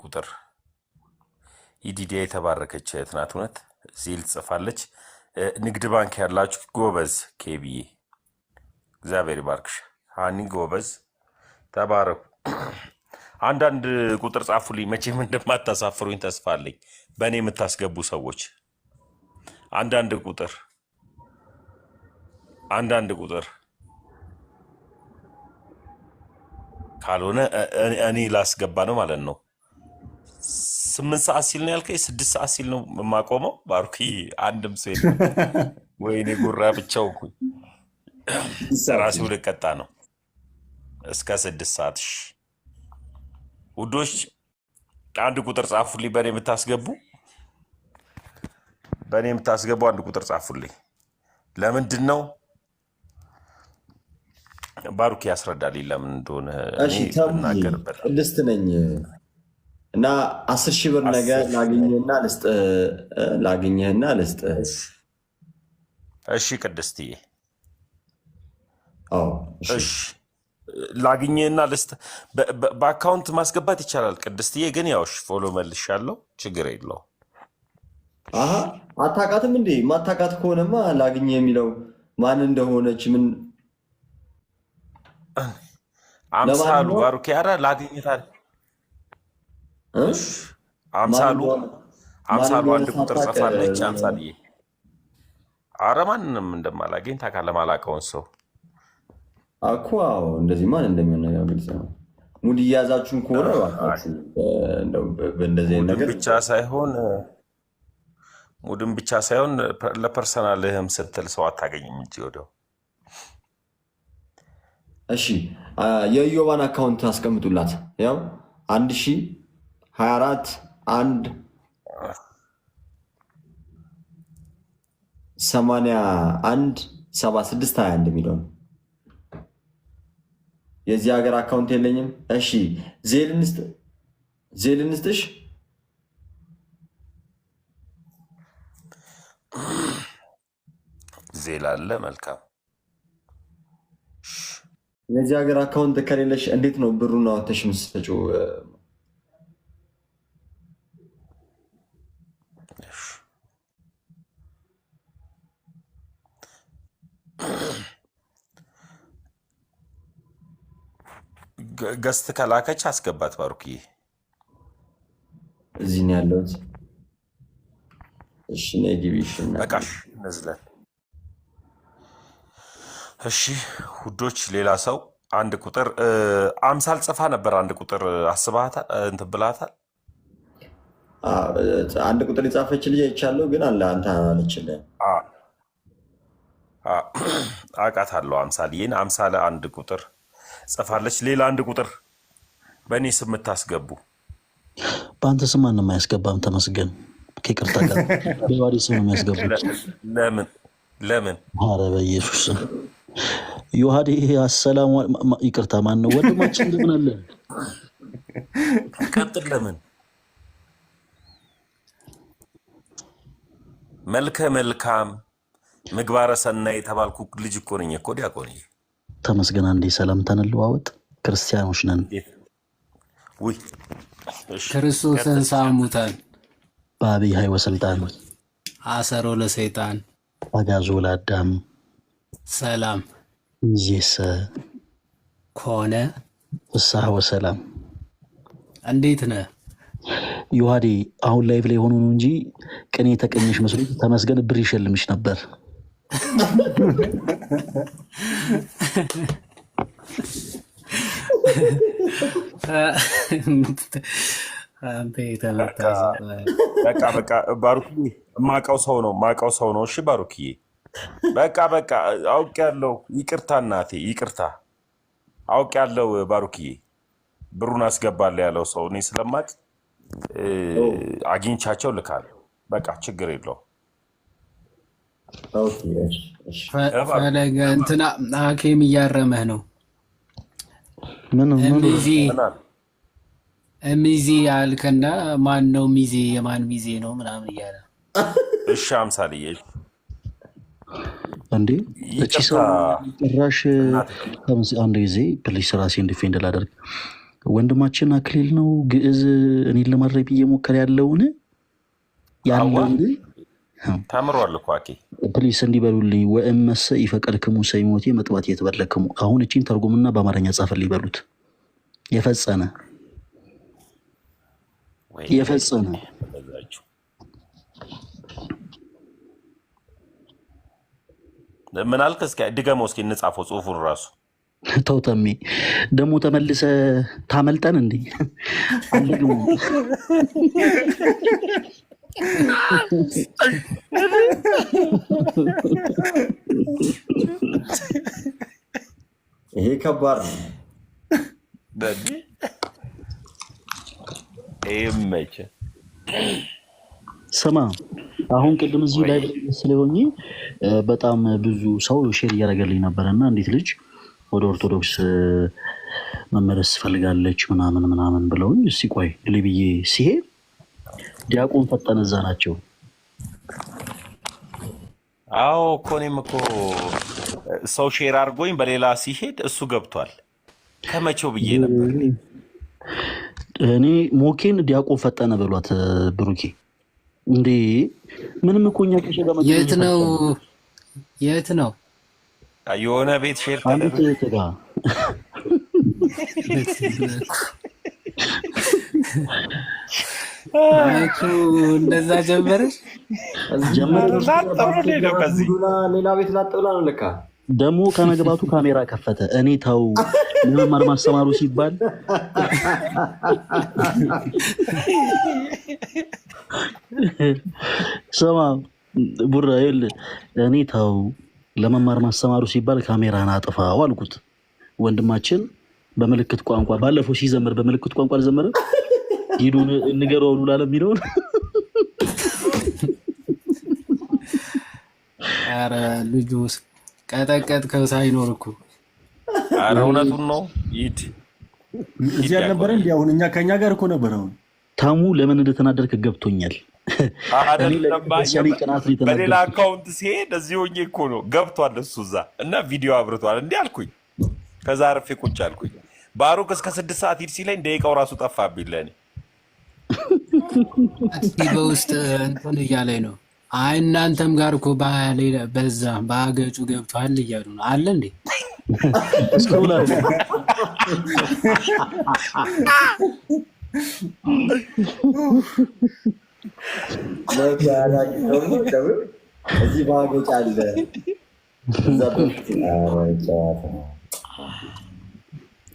ቁጥር ኢዲዲያ የተባረከች እህት ናት። እውነት ዜል ትጽፋለች። ንግድ ባንክ ያላችሁ ጎበዝ፣ ኬቢዬ እግዚአብሔር ይባርክሽ። ሃኒ ጎበዝ፣ ተባረኩ። አንዳንድ ቁጥር ጻፉልኝ። መቼም እንደማታሳፍሩኝ ተስፋ አለኝ። በእኔ የምታስገቡ ሰዎች አንዳንድ ቁጥር ካልሆነ እኔ ላስገባ ነው ማለት ነው። 8 ሰዓት ሲል ነው ያልከኝ፣ 6 ሰዓት ሲል ነው የማቆመው። ባሩኪ አንድም ሰው የለም። ወይኔ ጉራ ብቻው ራሴው ልቀጣ ነው። እስከ 6 ሰዓት ውዶች፣ አንድ ቁጥር ጻፉልኝ። በእኔ የምታስገቡ አንድ ቁጥር ጻፉልኝ። ለምንድን ነው? ባሩኪ ያስረዳልኝ ለምን እንደሆነ እናገርበት። ቅድስት ነኝ እና 10 ሺህ ብር ነገ ላግኝህና ልስጥ። እሺ ቅድስትዬ፣ እሺ ላግኝና ልስት በአካውንት ማስገባት ይቻላል። ቅድስትዬ ግን ያው ፎሎ መልሻለሁ፣ ችግር የለው። አታውቃትም እንዴ? ማታውቃት ከሆነማ ላግኝ የሚለው ማን እንደሆነች ምን አምሳሉ ባሩክ ያረ ላግኝታል። አምሳሉ አንድ ቁጥር ጽፋለች። አምሳልዬ አረ ማንንም እንደማላገኝ ታውቃለህ። ማላውቀውን ሰው እኮ እንደዚህ ማን እንደሚሆን ግልጽ ነው። ሙድ እያያዛችሁን ከሆነ በእንደዚህ ነገር ሙድን ብቻ ሳይሆን ለፐርሰናልህም ስትል ሰው አታገኝም እንጂ ወዲያው። እሺ የኢዮባን አካውንት አስቀምጡላት። ያው 1024 1 81 76 21 የሚለው ነው። የዚህ ሀገር አካውንት የለኝም። እሺ ዜልንስጥሽ ዜል አለ። መልካም። የዚህ ሀገር አካውንት ከሌለሽ እንዴት ነው ብሩን አወተሽ የምትሰጪው? ገስት ከላከች አስገባት። ባሩክዬ እዚህ ነው ያለሁት። እሺ ነይ ግቢ። እሺ በቃሽ ነዝለን። እሺ ውዶች፣ ሌላ ሰው አንድ ቁጥር አምሳል ጽፋ ነበር። አንድ ቁጥር አስባታል እንትን ብላታል። አንድ ቁጥር የጻፈች ልጅ አይቻለሁ፣ ግን አለ አንተ አለችልህ። አውቃታለሁ አምሳልዬን። አምሳለ አንድ ቁጥር ጽፋለች። ሌላ አንድ ቁጥር በእኔ ስም የምታስገቡ። በአንተ ስም ማንም አያስገባም። ተመስገን። ከይቅርታ ጋር በዋዲ ስም ነው የሚያስገቡት። ለምን? ኧረ በኢየሱስ ዮሐዴ አሰላሙ ይቅርታ። ማን ነው ወንድማችን? እንደምን አለ? ቀጥል። ለምን? መልከ መልካም ምግባረ ሰናይ የተባልኩ ልጅ እኮ ነኝ እኮ ዲያቆን። ተመስገን። አንዴ ሰላምታ እንለዋወጥ። ክርስቲያኖች ነን። ውይ ክርስቶስን ሳሙታን በአብይ ኃይል ወስልጣን አሰሮ ለሰይጣን አጋዞ ለአዳም ሰላም ይዜሰ ኮነ ፍስሐ ወሰላም። እንዴት ነህ ዮሐዴ? አሁን ላይቭ ላይ ሆኖ ነው እንጂ ቅኔ የተቀኘሽ መስሎኝ ተመስገን ብር ይሸልምሽ ነበር። በቃ ባሩክዬ ማውቀው ሰው ነው። እሺ ባሩክዬ በቃ አውቄያለሁ። ይቅርታ እናቴ ይቅርታ። አውቄያለሁ ባሩክዬ። ብሩን አስገባለሁ ያለው ሰው እኔ ስለማቅ አግኝቻቸው ልካለሁ። በቃ ችግር የለውም። ፈለገ እንትና ሐኪም እያረመህ ነው። ሚዜ ያልከና ማን ነው ሚዜ? የማን ሚዜ ነው ምናምን እያለ እሺ አምሳልዬ እንዴ እቺ ሰው ጭራሽ አንድ ጊዜ ፕሊስ ራሴን ዲፌንድ ላደርግ። ወንድማችን አክሊል ነው ግዕዝ እኔን ለማድረግ እየሞከረ ያለውን ታምሯል እኮ አኬ። ፕሊስ እንዲበሉልኝ። ወእመሰ ይፈቀድክሙ ሰይሞቴ መጥባት የተበለክሙ። አሁን እቺን ተርጉምና በአማርኛ ጻፈልኝ በሉት። የፈጸነ ምን አልክ? እስኪ ድገመው እስኪ እንጻፈው ጽሁፉን ራሱ። ተውተሜ ደግሞ ተመልሰ ታመልጠን እንዴ? አንድግሙ ይሄ ከባድ ነው። ስማ አሁን ቅድም እዚህ ላይ ስለሆኜ በጣም ብዙ ሰው ሼር እያደረገልኝ ነበረ እና እንዴት ልጅ ወደ ኦርቶዶክስ መመለስ ትፈልጋለች ምናምን ብለውኝ፣ እስኪ ቆይ ልብዬ ሲሄድ ዲያቆን ፈጠነ እዛ ናቸው። አዎ እኮ እኔም እኮ ሰው ሼር አድርጎኝ በሌላ ሲሄድ እሱ ገብቷል። ከመቼው ብዬ ነበር እኔ ሞኬን ዲያቆን ፈጠነ በሏት ብሩኬ እንዴ ምንም እኮ እኛ ከሸጋ የት ነው የሆነ ቤት ሼር ተደረገ እንደዛ ጀመረሽ ሌላ ቤት ላጥብላ ነው ለካ ደግሞ ከመግባቱ ካሜራ ከፈተ እኔ ተው ለመማር ማስተማሩ ሲባል ሰማ ቡራ ይል እኔ ተው ለመማር ማስተማሩ ሲባል ካሜራን አጥፋው አልኩት ወንድማችን በመልክት ቋንቋ ባለፈው ሲዘምር በመልክት ቋንቋ አልዘመረ ሂዱ ንገረው ላለም ይለው አረ ልጁስ ቀጠቀጥከው ሳይኖር እኮ አረ እውነቱን ነው ይድ እዚህ ያልነበረ እንዴ አሁን እኛ ከኛ ጋር እኮ ነበረው ታሙ ለምን እንደተናደርክ ገብቶኛል በሌላ አካውንት ሲሄድ እዚህ ሆኜ እኮ ነው ገብቷል እሱ እዛ እና ቪዲዮ አብርቷል እንዲህ አልኩኝ ከዛ አርፌ ቁጭ አልኩኝ ባሩክ እስከ 6 ሰዓት ሂድ ሲለኝ ደቂቃው ራሱ ጠፋብኝ ለኔ በውስጥ እንትን እያለኝ ነው አይ እናንተም ጋር እኮ በዛ ባገጩ ገብቷል እያሉ ነው አለ እንዴ እስከውላ እዚህ ባገጭ አለ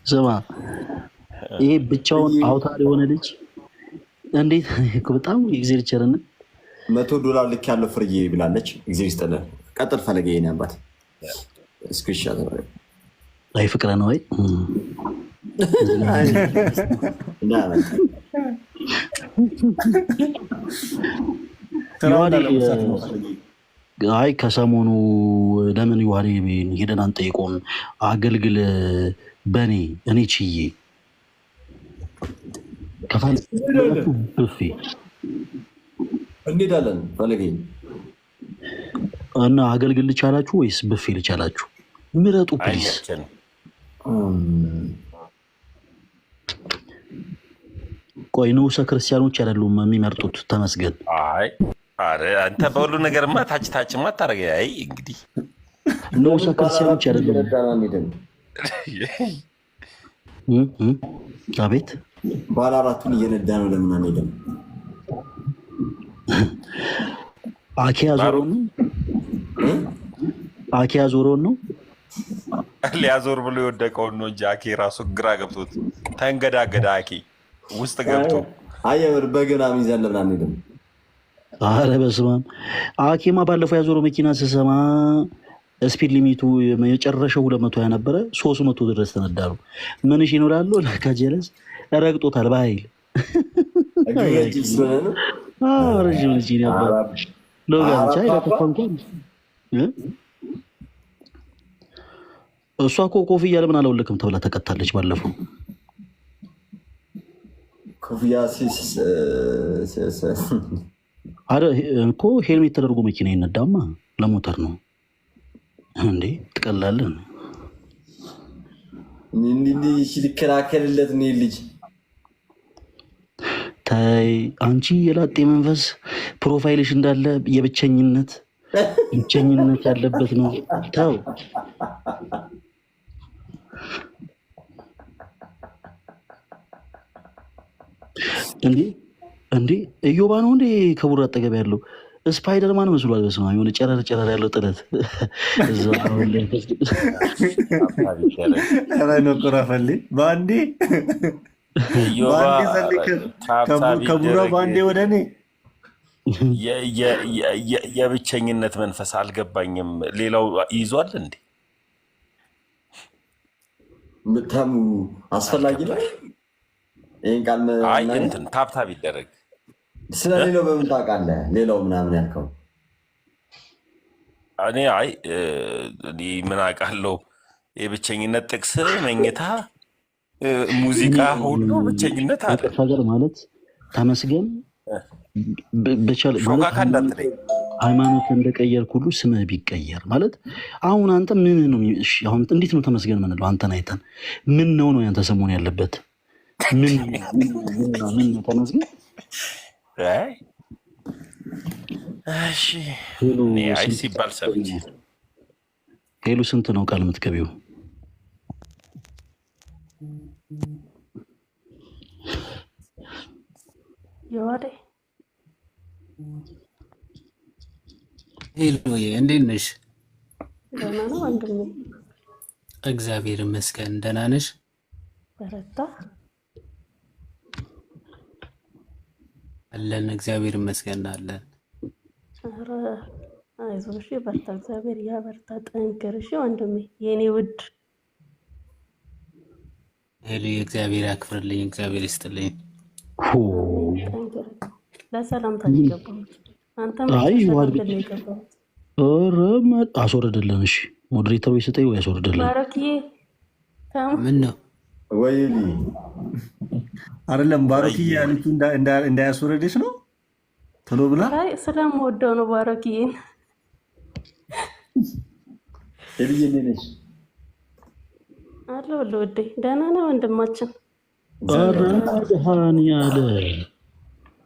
ስማ ይሄ ብቻውን አውታር የሆነ ልጅ እንዴት በጣም እግዚአብሔር ቸርነ $100 ልክ ያለው ፍርዬ ብላለች እግዚአብሔር ይስጥልህ ቀጥል ፈለገ የኔ አባት እስኪሻል አይ ፍቅረ ነው አይ ከሰሞኑ ለምን ይዋሪ ሄደን አንጠይቆም አገልግል በኔ እኔ ችዬ ከፋል ብፌ እንሄዳለን ፈለገኝ እና አገልግል ልቻላችሁ ወይስ ብፌ ልቻላችሁ ምረጡ ፕሊዝ ቆይ ነው ክርስቲያኖች አይደሉም የሚመርጡት ተመስገን አይ አረ አንተ በሁሉ ነገርማ ታችማ ታረጋ አይ እንግዲህ ነው ክርስቲያኖች አይደሉም አቤት ባለ አራቱን እየነዳ ነው ለምን አንሄድም አኪያ ዞሮን ነው ሊያዞር ብሎ የወደቀውን ነው እንጂ አኬ ራሱ ግራ ገብቶት ተንገዳገዳ አኬ ውስጥ ገብቶ አየር በገና ሚዛን ለምን አንሄድም አረ በስመ አብ አኬማ ባለፈው ያዞረው መኪና ስሰማ ስፒድ ሊሚቱ የጨረሻው 200 ያነበረ 300 ድረስ ተነዳሩ ምን እሺ ይኖራሉ ለካጀለስ ረግጦታል በኃይል ረጅም ልጅ ነበር ሎጋንቻ ይተፈንኩ እሷ እኮ ኮፍያ ለምን አላወለቅም ተብላ ተቀጣለች ባለፈው ኮፍያ አረ እኮ ሄልሜት ተደርጎ መኪና ይነዳማ ለሞተር ነው እንዴ ትቀላለህ እንዴ ሲልከራከልለት ነው ልጅ ታይ አንቺ የላጤ መንፈስ ፕሮፋይልሽ እንዳለ የብቸኝነት ያለበት ነው ታው እንዴ እዮባ ነው እንዴ ከቡራ አጠገብ ያለው ስፓይደርማን መስሏል በስማ የሆነ ጨረር ያለው ጥለት ባንዴ ከቡራ ባንዴ ወደ እኔ የብቸኝነት መንፈስ አልገባኝም ሌላው ይዟል እንዴ ምታሙ አስፈላጊ ነው ይሄን ቃል አይ እንትን ታብታብ ይደረግ ስለሌላው በምን ታውቃለህ ሌላው ምናምን ያልከው እኔ ምን አውቃለሁ የብቸኝነት ጥቅስ መኝታ ሙዚቃ ሁሉ ብቸኝነት አለ ሀገር ማለት ተመስገን በቻለ ሾካካ እንዳትለኝ ሃይማኖት እንደቀየርክ ሁሉ ስምህ ቢቀየር ማለት አሁን አንተ ምን ነው? እሺ አሁን እንዴት ነው ተመስገን ምንለው? አንተን አይተን ምን ነው ያንተ ሰሞን ያለበት ምን ነው ተመስገን? እሺ አይ ሲባል ሰምቼ ሄሉ ስንት ነው ቃል የምትገቢው? የዋዴ ሄሎዬ እንዴት ነሽ? ደህና ነው ወንድሜ። እግዚአብሔር ይመስገን። ደህና ነሽ? በረታ አለን። እግዚአብሔር ይመስገን አለን። ኧረ አይዞሽ በርታ፣ እግዚአብሔር ያበርታ። ጠንክር እሺ ወንድሜ የኔ ውድ ሄሎዬ። እግዚአብሔር ያክብርልኝ፣ እግዚአብሔር ይስጥልኝ። ጠንክር። ለሰላምታ ነው የገባሁት። አንተም አስወርድልን። እሺ ሞዴሬተሩ ይስጠኝ ወይ አስወርድልን። ባሮክዬ ምን ነው ወይ አይደለም ባሮክዬ ያለች እንዳያስወረደች ነው ቶሎ ብላ። አይ ስለምወደው ነው ባሮክዬን። ኤልዬ ነሽ? አሎ ወዴ ደህና ነው ወንድማችን። አራዳሃን ያለ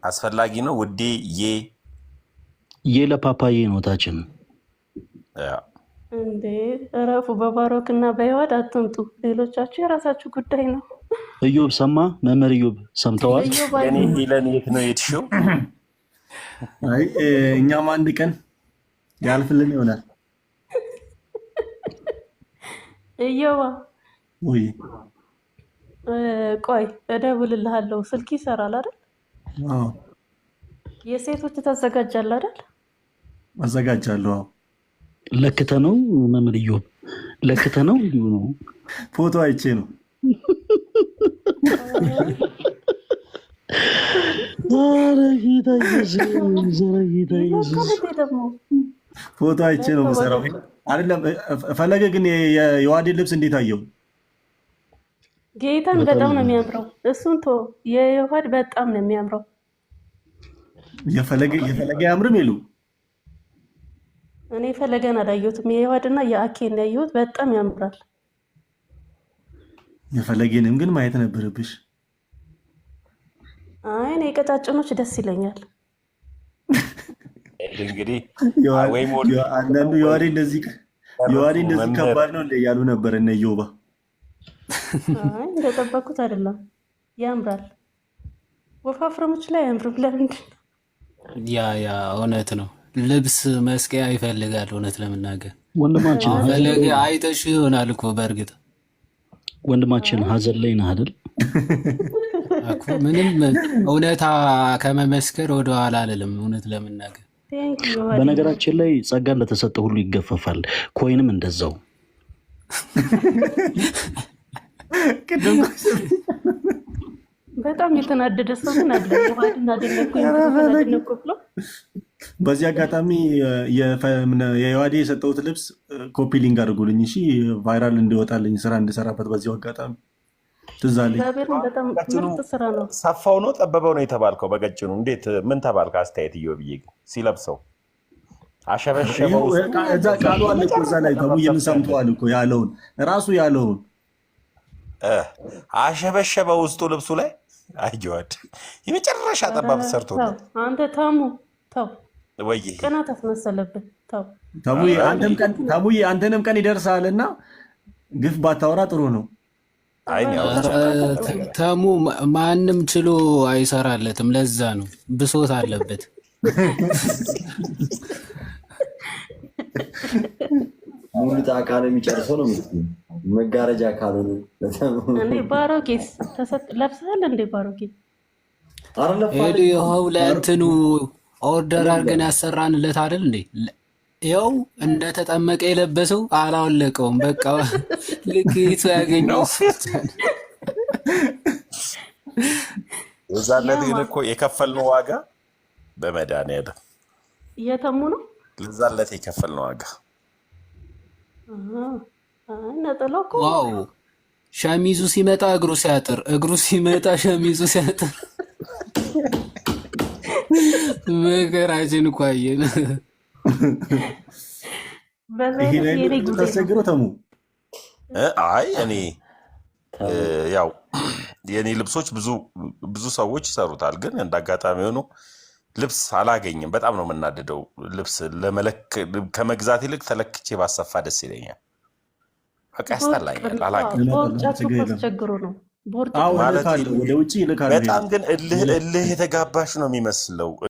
አስፈላጊ ነው ውዴ። ለፓፓዬ ነው ታችን እንዴ እረፉ። በባሮክ እና በህይወት አትምጡ። ሌሎቻችሁ የራሳችሁ ጉዳይ ነው። እዮብ ሰማ? መምህር እዮብ ሰምተዋል? እኔ ኢለን የት ነው የትሽው? አይ እኛም አንድ ቀን ያልፍልን ይሆናል። እዮባ ወይ ቆይ እደውልልሃለሁ። ስልክ ይሰራል አይደል? አዎ። የሴቶች ታዘጋጃለህ አይደል? አዘጋጃለሁ። ለክተ ነው መምህር እዮብ ለክተ ነው እንዲሁ ነው። ፎቶ አይቼ ነው። ፎቶ አይቼ ነው የምሰራው። አይደለም ፈለገ ግን የዋዴ ልብስ እንዴት አየው? ጌታን በጣም ነው የሚያምረው። እሱን ቶ የዋድ በጣም ነው የሚያምረው። የፈለገ ያምርም ይሉ እኔ ፈለገን አላየሁትም። የዋድና የአኬን ያየሁት በጣም ያምራል። የፈለገንም ግን ማየት ነበረብሽ። አይ እኔ ቀጫጭኖች ደስ ይለኛል። እንግዲህ አንዳንዱ የዋዴ እንደዚህ ከባድ ነው እንደ ያሉ ነበር እነ ዮባ። አይ እንደጠበኩት አይደለም፣ ያምራል። ወፋፍረሞች ላይ አያምርም። ለምንድን ነው? ያ እውነት ነው። ልብስ መስቀያ ይፈልጋል። እውነት ለመናገር ወንድማችን ፈለገ አይተሽ ይሆናል እኮ በእርግጥ ወንድማችን ሀዘን ላይ ነህ አይደል? ምንም እውነታ ከመመስከር ወደኋላ አልልም። እውነት ለመናገር በነገራችን ላይ ጸጋ እንደተሰጠ ሁሉ ይገፈፋል። ኮይንም እንደዛው በጣም የተናደደ ሰው ግን አለ። በዚህ አጋጣሚ የዋዴ የሰጠሁት ልብስ ኮፒ ሊንክ አድርጉልኝ እሺ፣ ቫይራል እንዲወጣልኝ ስራ እንድሰራበት። በዚሁ አጋጣሚ ትዝ አለኝ። በጣም ምርጥ ስራ ነው። ሰፋው ነው ጠበበው ነው የተባልከው? በቀጭኑ እንዴት ምን ተባልክ? አስተያየት ብዬ ሲለብሰው አሸበሸበው። እዛ ቃሉ አለ እኮ እዛ ላይ ተሙዬም ሰምተዋል እኮ ያለውን ራሱ ያለውን አሸበሸበው ውስጡ ልብሱ ላይ አይዋድ የመጨረሻ ጠባብ ሰርቶ አንተ ታሙ ተው ወይ ቅናት አስመሰለብን። ተው ታሙዬ አንተንም ቀን ይደርሳልና ግፍ ባታወራ ጥሩ ነው። ተሙ ማንም ችሎ አይሰራለትም። ለዛ ነው ብሶት አለበት። ሙሉ ጣቃ ነው የሚጨርሰው ነው መጋረጃ ካልሆነ እንዴ ባሮኬስ ለብሰሃል እንዴ? ባሮኬ ይኸው ለእንትኑ ኦርደር አድርገን ያሰራንለት አይደል እንዴ? ይኸው እንደተጠመቀ የለበሰው አላወለቀውም። በቃ ልክቱ ያገኘው የዛለት ግን እኮ የከፈልነው ዋጋ በመድኃኒዓለም እየተሙ ነው። ለዛለት የከፈልነው ዋጋ ዋው! ሸሚዙ ሲመጣ እግሩ ሲያጥር፣ እግሩ ሲመጣ ሸሚዙ ሲያጥር መከራችን እኮ አየን። ይሄ ላይ ተቸግሮ ተሙ አይ እኔ ያው የኔ ልብሶች ብዙ ሰዎች ይሰሩታል፣ ግን እንዳጋጣሚ ሆኖ ልብስ አላገኝም። በጣም ነው የምናደደው። ልብስ ከመግዛት ይልቅ ተለክቼ ባሰፋ ደስ ይለኛል። በቃ ያስጠላኛል። ተቸግሮ ነው ማለት በጣም ግን እልህ የተጋባሽ ነው የሚመስለው።